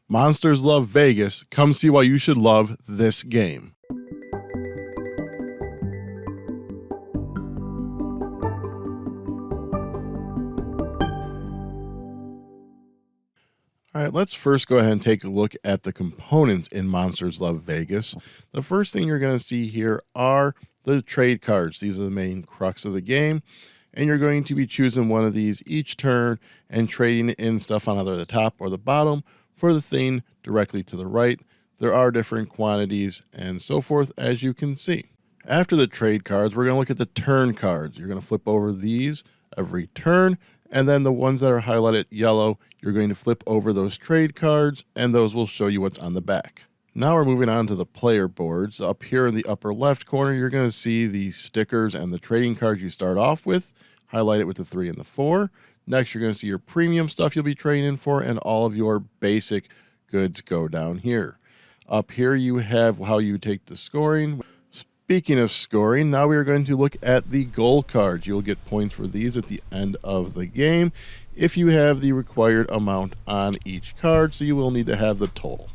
Monsters Love Vegas. Come see why you should love this game. All right, let's first go ahead and take a look at the components in Monsters Love Vegas. The first thing you're going to see here are the trade cards. These are the main crux of the game, and you're going to be choosing one of these each turn and trading in stuff on either the top or the bottom for the thing directly to the right. There are different quantities and so forth, as you can see. After the trade cards, we're going to look at the turn cards. You're going to flip over these every turn, and then the ones that are highlighted yellow, you're going to flip over those trade cards, and those will show you what's on the back. Now we're moving on to the player boards. Up here in the upper left corner, you're going to see the stickers and the trading cards you start off with, highlighted with the 3 and the 4. Next, you're going to see your premium stuff you'll be trading in for, and all of your basic goods go down here. Up here, you have how you take the scoring. Speaking of scoring, now we are going to look at the goal cards. You'll get points for these at the end of the game if you have the required amount on each card, so you will need to have the total.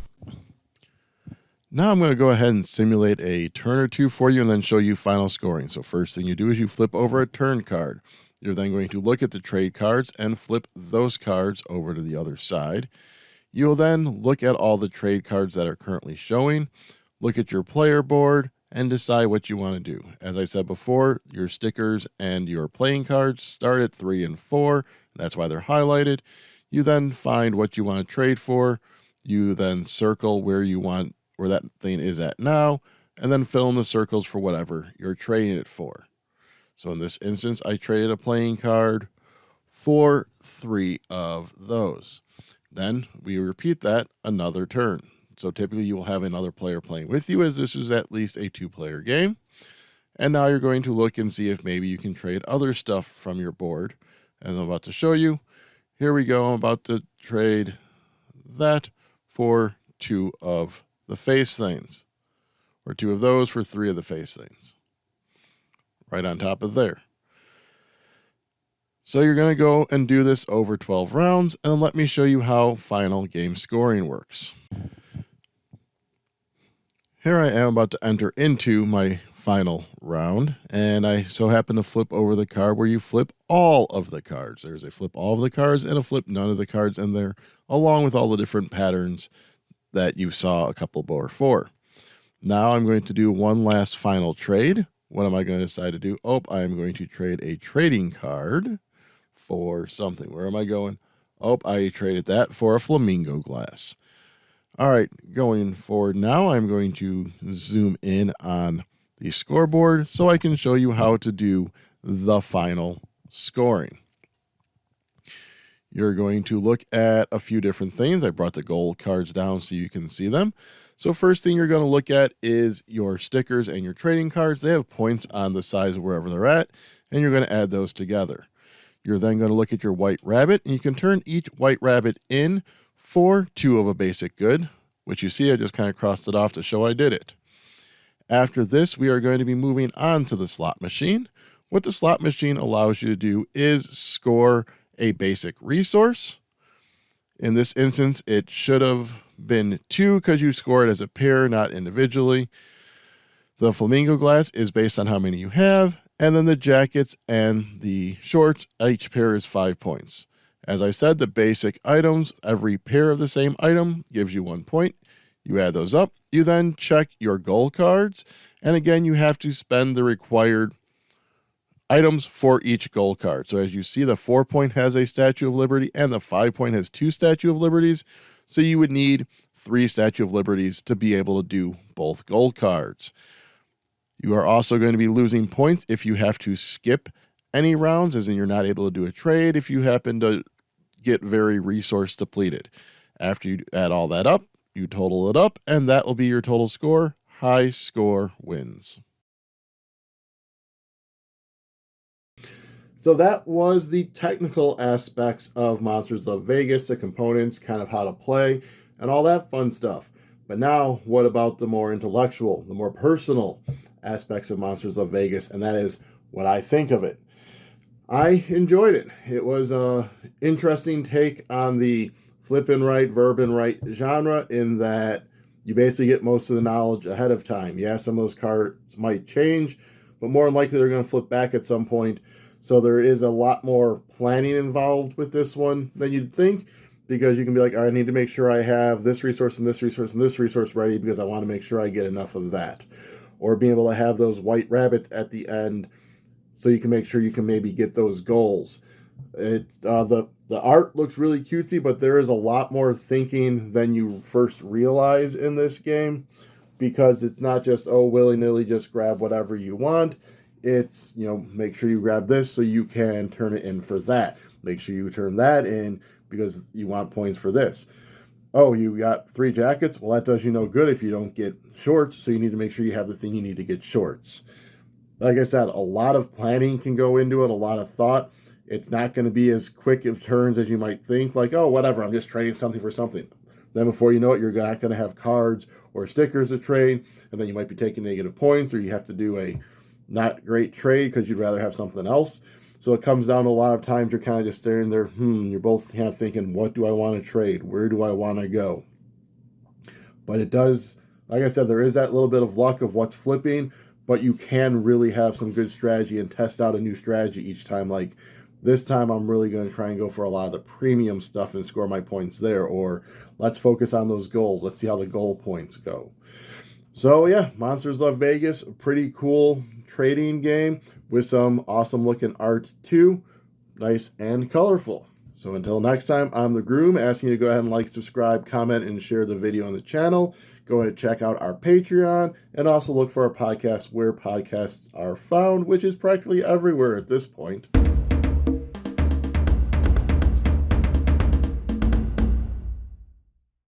Now I'm going to go ahead and simulate a turn or two for you and then show you final scoring. So first thing you do is you flip over a turn card. You're then going to look at the trade cards and flip those cards over to the other side. You will then look at all the trade cards that are currently showing, look at your player board, and decide what you want to do. As I said before, your stickers and your playing cards start at 3 and 4. That's why they're highlighted. You then find what you want to trade for. You then circle where that thing is at now, and then fill in the circles for whatever you're trading it for. So in this instance, I traded a playing card for 3 of those. Then we repeat that another turn. So typically you will have another player playing with you, as this is at least a 2-player game. And now you're going to look and see if maybe you can trade other stuff from your board. As I'm about to show you, here we go. I'm about to trade that for 2 of the face things, or 2 of those for 3 of the face things, right on top of there. So you're going to go and do this over 12 rounds, and let me show you how final game scoring works. Here I am about to enter into my final round, and I so happen to flip over the card where you flip all of the cards. There's a flip all of the cards and a flip none of the cards in there, along with all the different patterns that you saw a couple before. Now I'm going to do one last final trade. What am I going to decide to do? Oh, I'm going to trade a trading card for something. Where am I going? Oh, I traded that for a flamingo glass. All right, going forward now, I'm going to zoom in on the scoreboard so I can show you how to do the final scoring. You're going to look at a few different things. I brought the gold cards down so you can see them. So first thing you're going to look at is your stickers and your trading cards. They have points on the sides of wherever they're at, and you're going to add those together. You're then going to look at your white rabbit, and you can turn each white rabbit in for 2 of a basic good, which you see I just kind of crossed it off to show I did it. After this, we are going to be moving on to the slot machine. What the slot machine allows you to do is score a basic resource. In this instance, it should have been 2 because you score it as a pair, not individually. The flamingo glass is based on how many you have, and then the jackets and the shorts, each pair is 5 points. As I said, the basic items, every pair of the same item gives you 1 point. You add those up. You then check your goal cards. And again, you have to spend the required items for each goal card. So as you see, the 4-point has a Statue of Liberty and the 5-point has 2 Statue of Liberties. So you would need 3 Statue of Liberties to be able to do both gold cards. You are also going to be losing points if you have to skip any rounds, as in you're not able to do a trade if you happen to get very resource depleted. After you add all that up, you total it up, and that will be your total score. High score wins. So that was the technical aspects of Monsters Love Vegas, the components, kind of how to play, and all that fun stuff. But now, what about the more intellectual, the more personal aspects of Monsters Love Vegas, and that is what I think of it. I enjoyed it. It was an interesting take on the flipping right, verbing right genre in that you basically get most of the knowledge ahead of time. Yeah, some of those cards might change, but more than likely they're going to flip back at some point. So there is a lot more planning involved with this one than you'd think, because you can be like, I need to make sure I have this resource and this resource and this resource ready because I want to make sure I get enough of that. Or being able to have those white rabbits at the end so you can make sure you can maybe get those goals. The art looks really cutesy, but there is a lot more thinking than you first realize in this game, because it's not just, oh, willy-nilly just grab whatever you want. It's, make sure you grab this so you can turn it in for that. Make sure you turn that in because you want points for this. Oh, you got 3 jackets? Well, that does you no good if you don't get shorts, so you need to make sure you have the thing you need to get shorts. Like I said, a lot of planning can go into it, a lot of thought. It's not going to be as quick of turns as you might think, like, oh, whatever, I'm just trading something for something. Then before you know it, you're not going to have cards or stickers to trade, and then you might be taking negative points, or you have to do a not great trade because you'd rather have something else. So it comes down to a lot of times you're kind of just staring there, you're both kind of thinking, what do I want to trade? Where do I want to go? But it does, like I said, there is that little bit of luck of what's flipping, but you can really have some good strategy and test out a new strategy each time. Like this time I'm really going to try and go for a lot of the premium stuff and score my points there, or let's focus on those goals. Let's see how the goal points go. So yeah, Monsters Love Vegas, a pretty cool trading game with some awesome looking art too. Nice and colorful. So until next time, I'm the Groom, asking you to go ahead and like, subscribe, comment, and share the video on the channel. Go ahead and check out our Patreon, and also look for our podcast where podcasts are found, which is practically everywhere at this point.